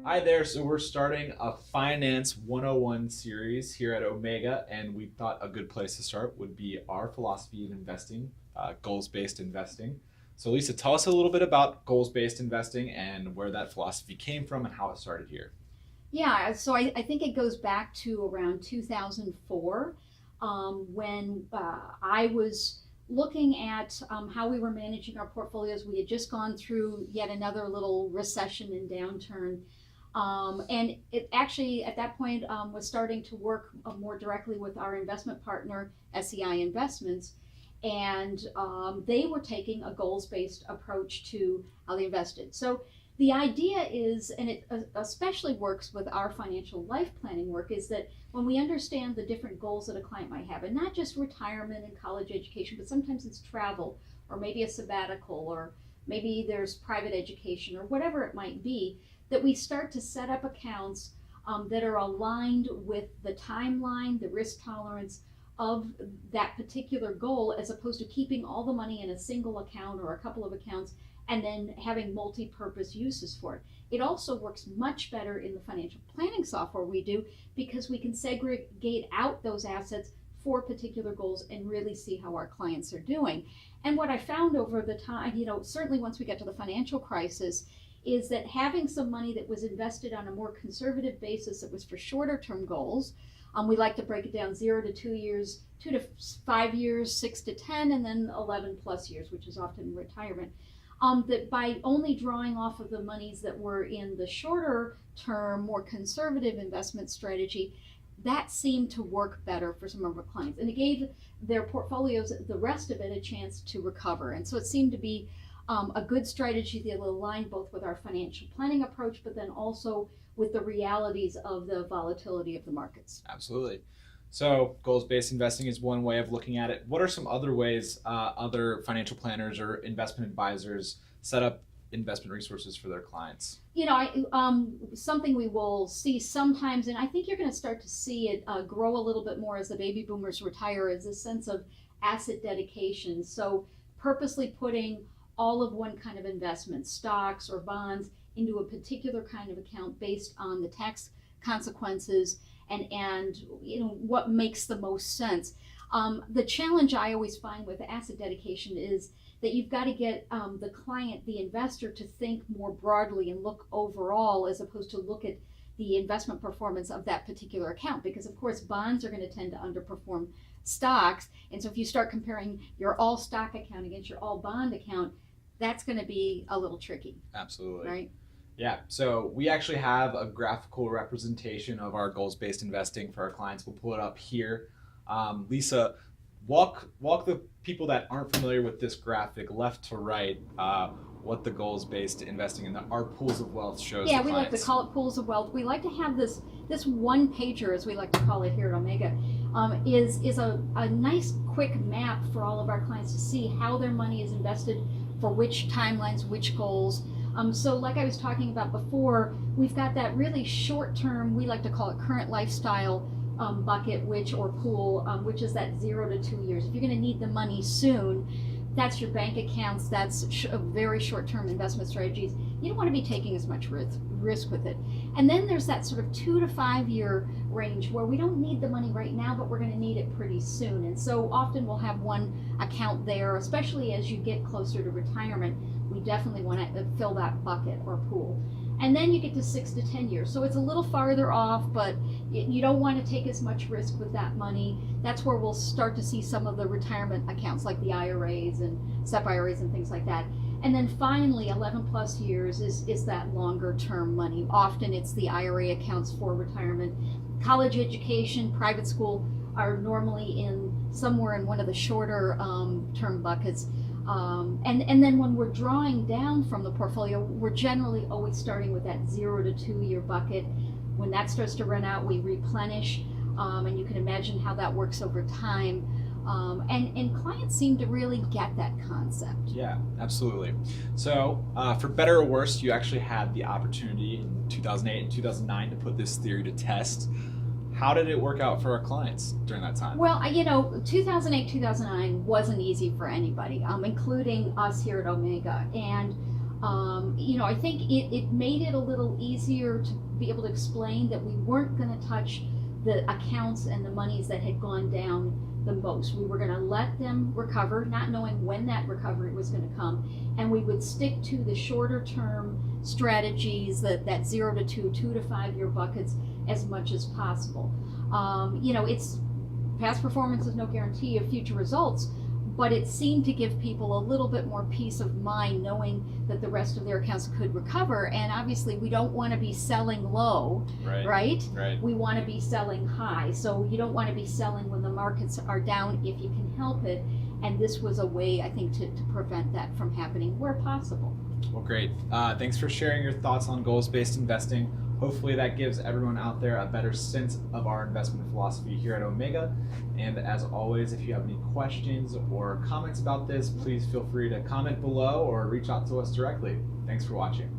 Hi there. So we're starting a Finance 101 series here at Omega, and we thought a good place to start would be our philosophy of investing, goals-based investing. So Lisa, tell us a little bit about goals-based investing and where that philosophy came from and how it started here. Yeah, so I think it goes back to around 2004 when I was looking at how we were managing our portfolios. We had just gone through yet another little recession and downturn. And it actually, at that point, was starting to work more directly with our investment partner, SEI Investments. And they were taking a goals based approach to how they invested. So the idea is, and it especially works with our financial life planning work, is that when we understand the different goals that a client might have, and not just retirement and college education, but sometimes it's travel, or maybe a sabbatical, or maybe there's private education, or whatever it might be, that we start to set up accounts that are aligned with the timeline, the risk tolerance of that particular goal, as opposed to keeping all the money in a single account or a couple of accounts and then having multi-purpose uses for it. It also works much better in the financial planning software we do, because we can segregate out those assets for particular goals and really see how our clients are doing. And what I found over the time, certainly once we get to the financial crisis, is that having some money that was invested on a more conservative basis, that was for shorter term goals. We like to break it down 0 to 2 years, 2 to 5 years, 6 to 10, and then 11 plus years, which is often retirement. That by only drawing off of the monies that were in the shorter term, more conservative investment strategy, that seemed to work better for some of our clients. And it gave their portfolios, the rest of it, a chance to recover. And so it seemed to be a good strategy that aligned both with our financial planning approach, but then also with the realities of the volatility of the markets. Absolutely. So goals-based investing is one way of looking at it. What are some other ways other financial planners or investment advisors set up investment resources for their clients? Something we will see sometimes, and I think you're going to start to see it grow a little bit more as the baby boomers retire, is this sense of asset dedication. So purposely putting all of one kind of investment, stocks or bonds, into a particular kind of account based on the tax consequences and what makes the most sense. The challenge I always find with asset dedication is that you've got to get the client, the investor, to think more broadly and look overall, as opposed to look at the investment performance of that particular account, because of course bonds are going to tend to underperform stocks. And so if you start comparing your all stock account against your all bond account, that's going to be a little tricky. Absolutely. Right? Yeah, so we actually have a graphical representation of our goals-based investing for our clients. We'll pull it up here. Lisa, walk the people that aren't familiar with this graphic left to right, what the goals-based investing in our pools of wealth shows. Yeah, the we like to clients. call it pools of wealth. We like to have this one pager, as we like to call it here at Omega, is a nice quick map for all of our clients to see how their money is invested for which timelines, which goals. So like I was talking about before, we've got that really short term, we like to call it current lifestyle bucket, or pool, which is that 0 to 2 years. If you're going to need the money soon, that's your bank accounts, that's very short term investment strategies. You don't want to be taking as much risk with it. And then there's that sort of 2 to 5 year range where we don't need the money right now, but we're going to need it pretty soon. And so often we'll have one account there, especially as you get closer to retirement. We definitely want to fill that bucket or pool. And then you get to 6 to 10 years. So it's a little farther off, but you don't want to take as much risk with that money. That's where we'll start to see some of the retirement accounts, like the IRAs and SEP IRAs and things like that. And then finally, 11 plus years is that longer term money. Often it's the IRA accounts for retirement. College education, private school are normally in somewhere in one of the shorter term buckets. And then when we're drawing down from the portfolio, we're generally always starting with that 0 to 2 year bucket. When that starts to run out, we replenish, and you can imagine how that works over time. And clients seem to really get that concept. Yeah, absolutely. So for better or worse, you actually had the opportunity in 2008 and 2009 to put this theory to test. How did it work out for our clients during that time? Well, 2008, 2009 wasn't easy for anybody, including us here at Omega. And I think it made it a little easier to be able to explain that we weren't going to touch the accounts and the monies that had gone down the most. We were going to let them recover, not knowing when that recovery was going to come, and we would stick to the shorter term strategies, that 0 to 2, 2 to 5 year buckets as much as possible. It's past performance is no guarantee of future results, but it seemed to give people a little bit more peace of mind knowing that the rest of their accounts could recover. And obviously we don't want to be selling low, right? We want to be selling high. So you don't want to be selling when the markets are down if you can help it. And this was a way, I think, to prevent that from happening where possible. Well, great. Thanks for sharing your thoughts on goals-based investing. Hopefully that gives everyone out there a better sense of our investment philosophy here at Omega. And as always, if you have any questions or comments about this, please feel free to comment below or reach out to us directly. Thanks for watching.